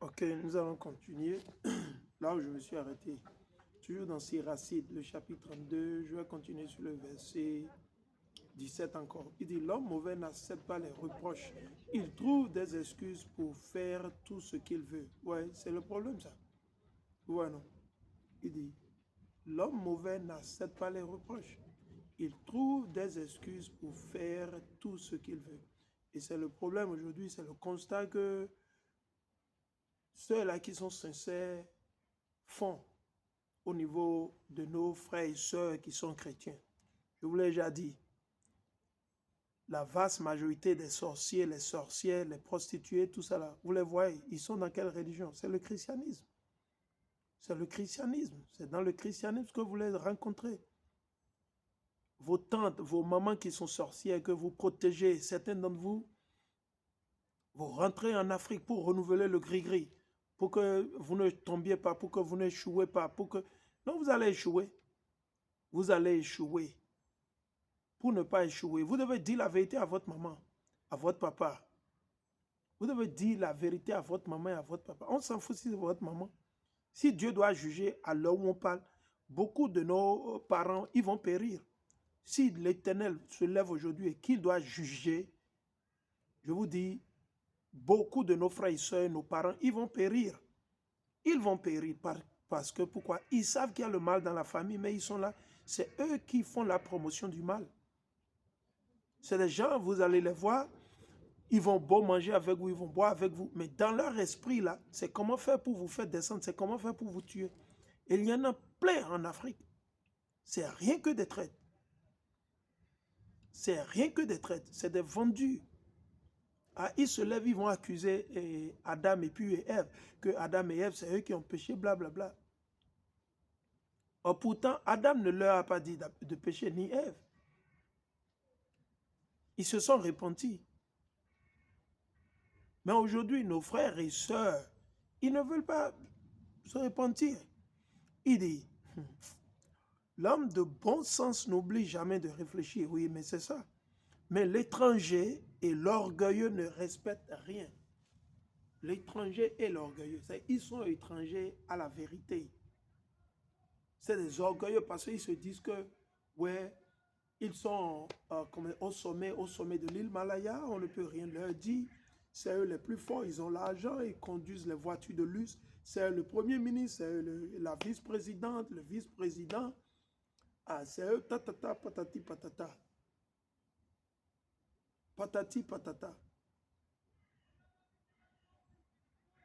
Ok, nous allons continuer. Là où je me suis arrêté, toujours dans Siracide, le chapitre 32, je vais continuer sur le verset 17 encore. Il dit, l'homme mauvais n'accepte pas les reproches. Il trouve des excuses pour faire tout ce qu'il veut. Ouais, c'est le problème ça. Ouais, non. Il dit, l'homme mauvais n'accepte pas les reproches. Il trouve des excuses pour faire tout ce qu'il veut. Et c'est le problème aujourd'hui, c'est le constat que ceux-là qui sont sincères font au niveau de nos frères et sœurs qui sont chrétiens. Je vous l'ai déjà dit, la vaste majorité des sorciers, les sorcières, les prostituées, tout ça là, vous les voyez, ils sont dans quelle religion? C'est le christianisme. C'est le christianisme. C'est dans le christianisme que vous les rencontrez. Vos tantes, vos mamans qui sont sorcières, que vous protégez, certains d'entre vous, vous rentrez en Afrique pour renouveler le gris-gris, pour que vous ne tombiez pas, pour que vous n'échouez pas, pour que... Non, vous allez échouer. Vous allez échouer. Pour ne pas échouer, vous devez dire la vérité à votre maman, à votre papa. Vous devez dire la vérité à votre maman et à votre papa. On s'en fout si c'est votre maman. Si Dieu doit juger à l'heure où on parle, beaucoup de nos parents, ils vont périr. Si l'Éternel se lève aujourd'hui et qu'il doit juger, je vous dis, beaucoup de nos frères et sœurs, nos parents, ils vont périr. Ils vont périr parce que pourquoi? Ils savent qu'il y a le mal dans la famille, mais ils sont là. C'est eux qui font la promotion du mal. C'est des gens, vous allez les voir, ils vont beau manger avec vous, ils vont boire avec vous, mais dans leur esprit, là, c'est comment faire pour vous faire descendre, c'est comment faire pour vous tuer. Et il y en a plein en Afrique. C'est rien que des traites. C'est rien que des traites. C'est des vendus. Ah, ils se lèvent, ils vont accuser Adam et puis Ève, que Adam et Ève, c'est eux qui ont péché, blablabla. Or, pourtant, Adam ne leur a pas dit de pécher, ni Ève. Ils se sont repentis. Mais aujourd'hui, nos frères et sœurs, ils ne veulent pas se repentir. Il dit, l'homme de bon sens n'oublie jamais de réfléchir. Oui, mais c'est ça. Mais l'étranger et l'orgueilleux ne respectent rien. L'étranger et l'orgueilleux, ils sont étrangers à la vérité. C'est des orgueilleux parce qu'ils se disent que, ouais, ils sont au sommet de l'île Malaya, on ne peut rien leur dire. C'est eux les plus forts, ils ont l'argent, ils conduisent les voitures de luxe. C'est le premier ministre, c'est la vice-présidente, le vice-président. Ah, c'est eux, tatata, patati, patata. Patati, patata.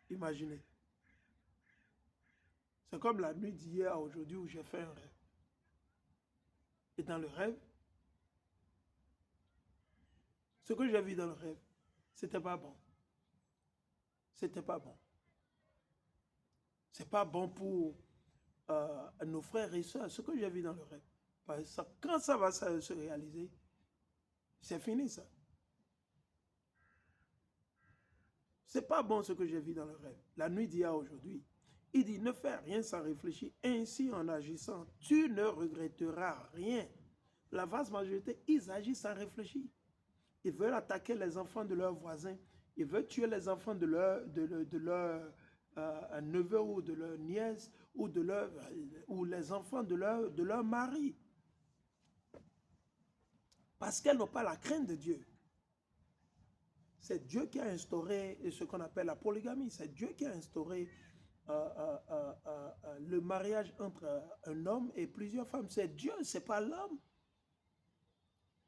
Imaginez. C'est comme la nuit d'hier à aujourd'hui où j'ai fait un rêve. Et dans le rêve, ce que j'ai vu dans le rêve, c'était pas bon. C'était pas bon. C'est pas bon pour nos frères et sœurs, ce que j'ai vu dans le rêve. Parce que quand ça va se réaliser, c'est fini ça. C'est pas bon ce que j'ai vu dans le rêve. La nuit d'hier aujourd'hui, il dit ne fais rien sans réfléchir. Ainsi en agissant, tu ne regretteras rien. La vaste majorité, ils agissent sans réfléchir. Ils veulent attaquer les enfants de leurs voisins. Ils veulent tuer les enfants de leur neveu ou de leur nièce ou les enfants de leur mari. Parce qu'elles n'ont pas la crainte de Dieu. C'est Dieu qui a instauré ce qu'on appelle la polygamie. C'est Dieu qui a instauré le mariage entre un homme et plusieurs femmes. C'est Dieu, ce n'est pas l'homme.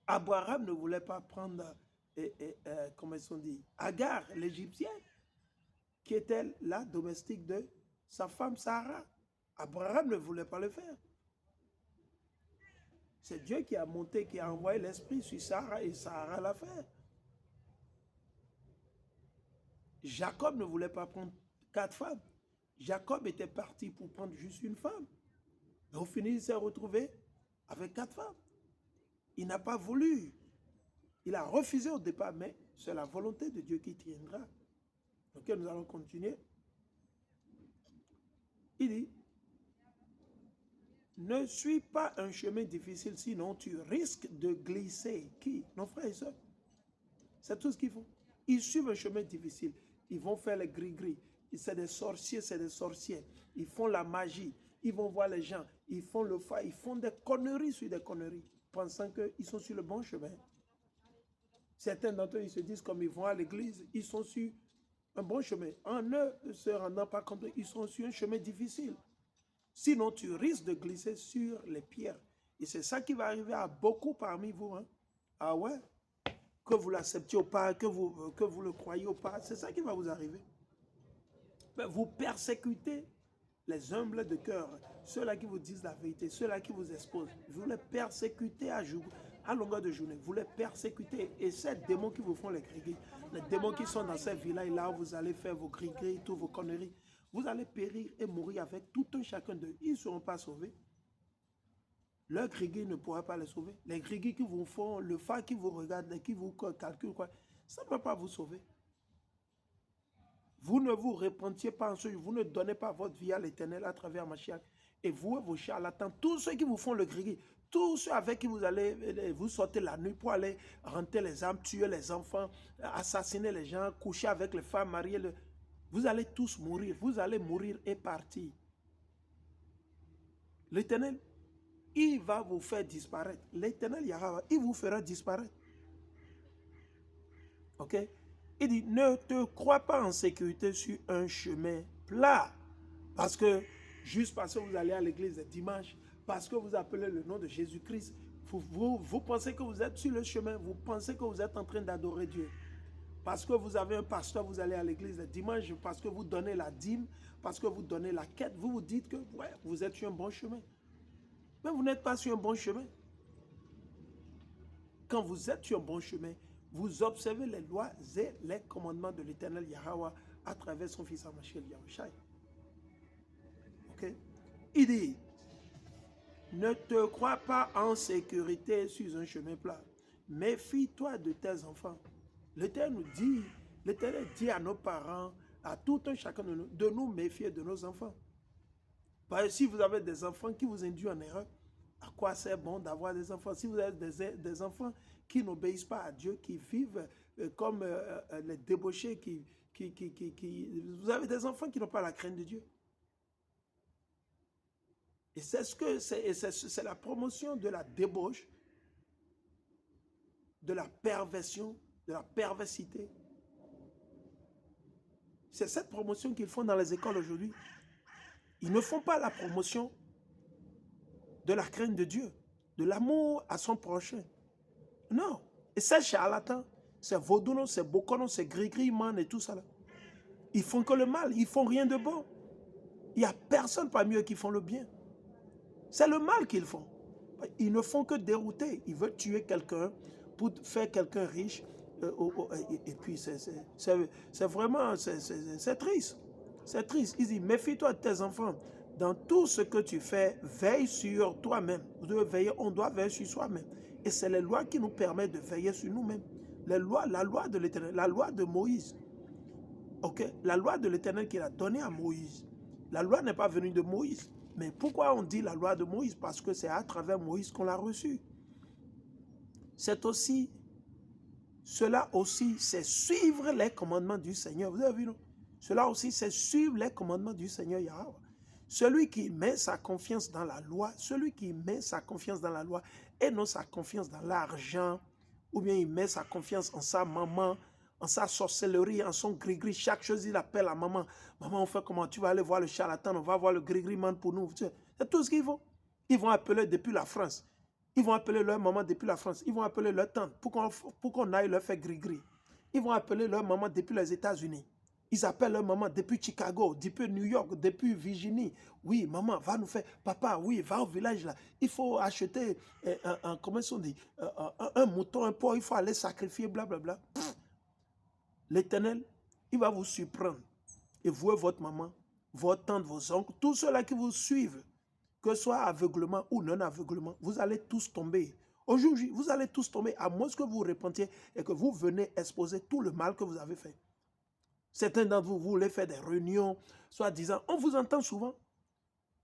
Abraham ne voulait pas prendre, comment ils sont dit, Agar, l'Égyptienne, qui était la domestique de sa femme Sarah. Abraham ne voulait pas le faire. C'est Dieu qui a monté, qui a envoyé l'esprit sur Sarah et Sarah l'a fait. Jacob ne voulait pas prendre 4 femmes. Jacob était parti pour prendre juste une femme. Mais au final, il s'est retrouvé avec 4 femmes. Il n'a pas voulu. Il a refusé au départ, mais c'est la volonté de Dieu qui tiendra. Donc nous allons continuer. Il dit, ne suis pas un chemin difficile, sinon tu risques de glisser. Qui? Nos frères et sœurs. C'est tout ce qu'ils font. Ils suivent un chemin difficile. Ils vont faire les gris-gris. c'est des sorciers, c'est des sorcières. Ils font la magie. Ils vont voir les gens. Ils font le fa, ils font des conneries sur des conneries, pensant qu'ils sont sur le bon chemin. Certains d'entre eux, ils se disent comme ils vont à l'église, ils sont sur un bon chemin. En ne se rendant pas compte, ils sont sur un chemin difficile. Sinon, tu risques de glisser sur les pierres. Et c'est ça qui va arriver à beaucoup parmi vous. Hein. Ah ouais? Que vous l'acceptiez ou pas, que vous le croyez ou pas, c'est ça qui va vous arriver. Mais vous persécutez les humbles de cœur, ceux-là qui vous disent la vérité, ceux-là qui vous exposent. Vous les persécutez à longueur de journée. Vous les persécutez. Et ces démons qui vous font les gris-gris, les démons qui sont dans ces villages-là où vous allez faire vos gris-gris, toutes vos conneries, vous allez périr et mourir avec tout un chacun d'eux. Ils ne seront pas sauvés. Leur gris-gris ne pourra pas les sauver. Les gris-gris qui vous font, le phare qui vous regarde, qui vous calcule, quoi, ça ne peut pas vous sauver. Vous ne vous repentiez pas en ce jour, vous ne donnez pas votre vie à l'Éternel à travers Mashiach. Et vous et vos charlatans, tous ceux qui vous font le gris, tous ceux avec qui vous allez, vous sortez la nuit pour aller rentrer les âmes, tuer les enfants, assassiner les gens, coucher avec les femmes, marier, vous allez tous mourir, vous allez mourir et partir. L'Éternel, il va vous faire disparaître. L'Éternel Yahweh, il vous fera disparaître. Ok? Il dit, ne te crois pas en sécurité sur un chemin plat. Parce que, juste parce que vous allez à l'église le dimanche, parce que vous appelez le nom de Jésus-Christ, vous pensez que vous êtes sur le chemin, vous pensez que vous êtes en train d'adorer Dieu. Parce que vous avez un pasteur, vous allez à l'église le dimanche, parce que vous donnez la dîme, parce que vous donnez la quête, vous vous dites que ouais, vous êtes sur un bon chemin. Mais vous n'êtes pas sur un bon chemin. Quand vous êtes sur un bon chemin, vous observez les lois et les commandements de l'Éternel Yahweh à travers son fils Hamashiach Yahushai. Ok? Il dit, ne te crois pas en sécurité sur un chemin plat. Méfie-toi de tes enfants. L'Éternel dit à nos parents, à tout un chacun de nous méfier de nos enfants. Parce que si vous avez des enfants qui vous induisent en erreur, à quoi c'est bon d'avoir des enfants? Si vous avez des enfants qui n'obéissent pas à Dieu, qui vivent comme les débauchés, vous avez des enfants qui n'ont pas la crainte de Dieu. Et c'est la promotion de la débauche, de la perversion, de la perversité. C'est cette promotion qu'ils font dans les écoles aujourd'hui. Ils ne font pas la promotion de la crainte de Dieu, de l'amour à son prochain. Non. Et c'est charlatan, c'est vaudounon, c'est bokonon, c'est gris-gris, man et tout ça là. Ils font que le mal, ils font rien de bon. Il n'y a personne parmi eux qui font le bien. C'est le mal qu'ils font. Ils ne font que dérouter. Ils veulent tuer quelqu'un pour faire quelqu'un riche. Et puis c'est vraiment, c'est triste. C'est triste. Ils disent, méfie-toi de tes enfants. Dans tout ce que tu fais, veille sur toi-même. On doit veiller sur soi-même. Et c'est les lois qui nous permettent de veiller sur nous-mêmes. La loi de l'Éternel, la loi de Moïse. Ok, la loi de l'Éternel qu'il a donnée à Moïse. La loi n'est pas venue de Moïse. Mais pourquoi on dit la loi de Moïse? Parce que c'est à travers Moïse qu'on l'a reçue. Cela aussi, c'est suivre les commandements du Seigneur. Vous avez vu, non? Cela aussi, c'est suivre les commandements du Seigneur Yahweh. Celui qui met sa confiance dans la loi, celui qui met sa confiance dans la loi et non sa confiance dans l'argent, ou bien il met sa confiance en sa maman, en sa sorcellerie, en son gris-gris. Chaque chose, il appelle à maman. Maman, on fait comment? Tu vas aller voir le charlatan, on va voir le gris-gris man pour nous. C'est tout ce qu'ils font. Ils vont appeler depuis la France. Ils vont appeler leur maman depuis la France. Ils vont appeler leur tante pour qu'on aille leur faire gris-gris. Ils vont appeler leur maman depuis les États-Unis. Ils appellent leur maman depuis Chicago, depuis New York, depuis Virginie. Oui, maman, va nous faire. Papa, oui, va au village là. Il faut acheter comment on dit, un mouton, un porc. Il faut aller sacrifier, blablabla. L'Éternel, il va vous surprendre. Et vous et votre maman, votre tante, vos oncles, tous ceux-là qui vous suivent, que ce soit aveuglement ou non aveuglement, vous allez tous tomber. Aujourd'hui, vous allez tous tomber, à moins que vous vous repentiez et que vous venez exposer tout le mal que vous avez fait. Certains d'entre vous voulez faire des réunions, soit disant, on vous entend souvent,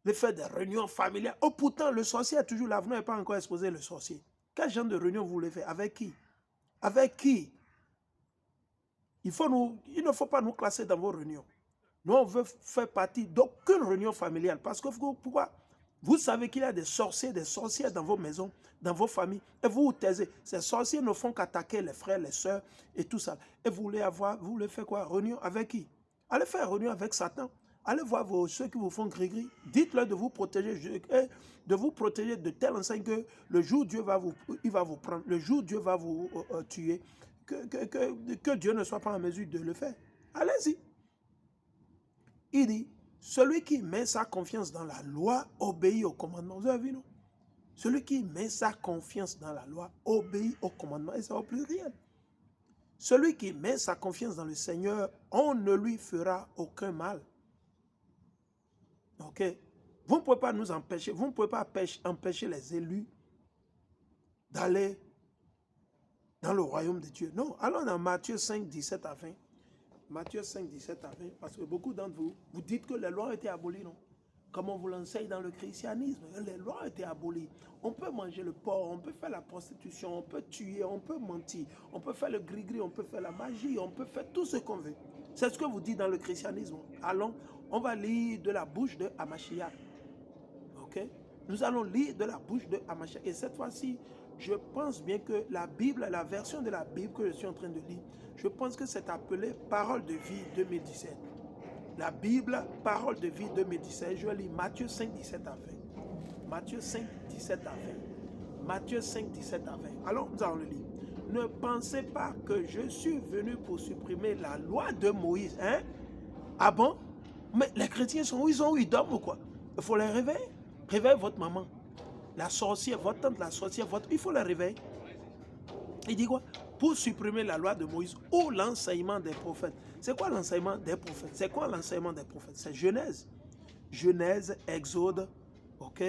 de faire des réunions familiales. Oh, pourtant, le sorcier est toujours là, vous n'avez pas encore exposé le sorcier. Quel genre de réunion vous voulez faire? Avec qui? Avec qui? Il ne faut pas nous classer dans vos réunions. Nous, on veut faire partie d'aucune réunion familiale. Parce que pourquoi? Vous savez qu'il y a des sorciers, des sorcières dans vos maisons, dans vos familles. Et vous vous taisez. Ces sorciers ne font qu'attaquer les frères, les sœurs et tout ça. Et vous voulez faire quoi? Réunion avec qui? Allez faire réunion avec Satan. Allez voir ceux qui vous font gris-gris. Dites-leur de vous protéger de telle enseigne que le jour où Dieu va vous prendre, le jour où Dieu va vous tuer, que Dieu ne soit pas en mesure de le faire. Allez-y. Il dit, celui qui met sa confiance dans la loi obéit au commandement. Vous avez vu, non? Celui qui met sa confiance dans la loi obéit au commandement. Et c'est au pluriel. Celui qui met sa confiance dans le Seigneur, on ne lui fera aucun mal. Ok? Vous ne pouvez pas nous empêcher, vous ne pouvez pas empêcher les élus d'aller dans le royaume de Dieu. Non, allons dans Matthieu 5, 17 à 20. Matthieu 5, 17 à 20, parce que beaucoup d'entre vous, vous dites que les lois ont été abolies, non? Comme on vous l'enseigne dans le christianisme, les lois ont été abolies. On peut manger le porc, on peut faire la prostitution, on peut tuer, on peut mentir, on peut faire le gris-gris, on peut faire la magie, on peut faire tout ce qu'on veut. C'est ce que vous dites dans le christianisme. Allons, on va lire de la bouche de Hamashiach. Ok? Nous allons lire de la bouche de Hamashiach. Et cette fois-ci, je pense bien que la Bible, la version de la Bible que je suis en train de lire, je pense que c'est appelé Parole de vie 2017. La Bible, Parole de vie 2017. Je vais lire Matthieu 5, 17 à 20. Matthieu 5, 17 à 20. Matthieu 5, 17 à 20. Alors, nous allons le lire. Ne pensez pas que je suis venu pour supprimer la loi de Moïse. Hein? Ah bon? Mais les chrétiens sont où? Ils dorment ou quoi? Il faut les réveiller. Réveillez votre maman. La sorcière, votre tante, la sorcière, il faut la réveiller. Il dit quoi? Pour supprimer la loi de Moïse ou l'enseignement des prophètes. C'est quoi l'enseignement des prophètes? C'est quoi l'enseignement des prophètes? C'est Genèse. Genèse, Exode, ok?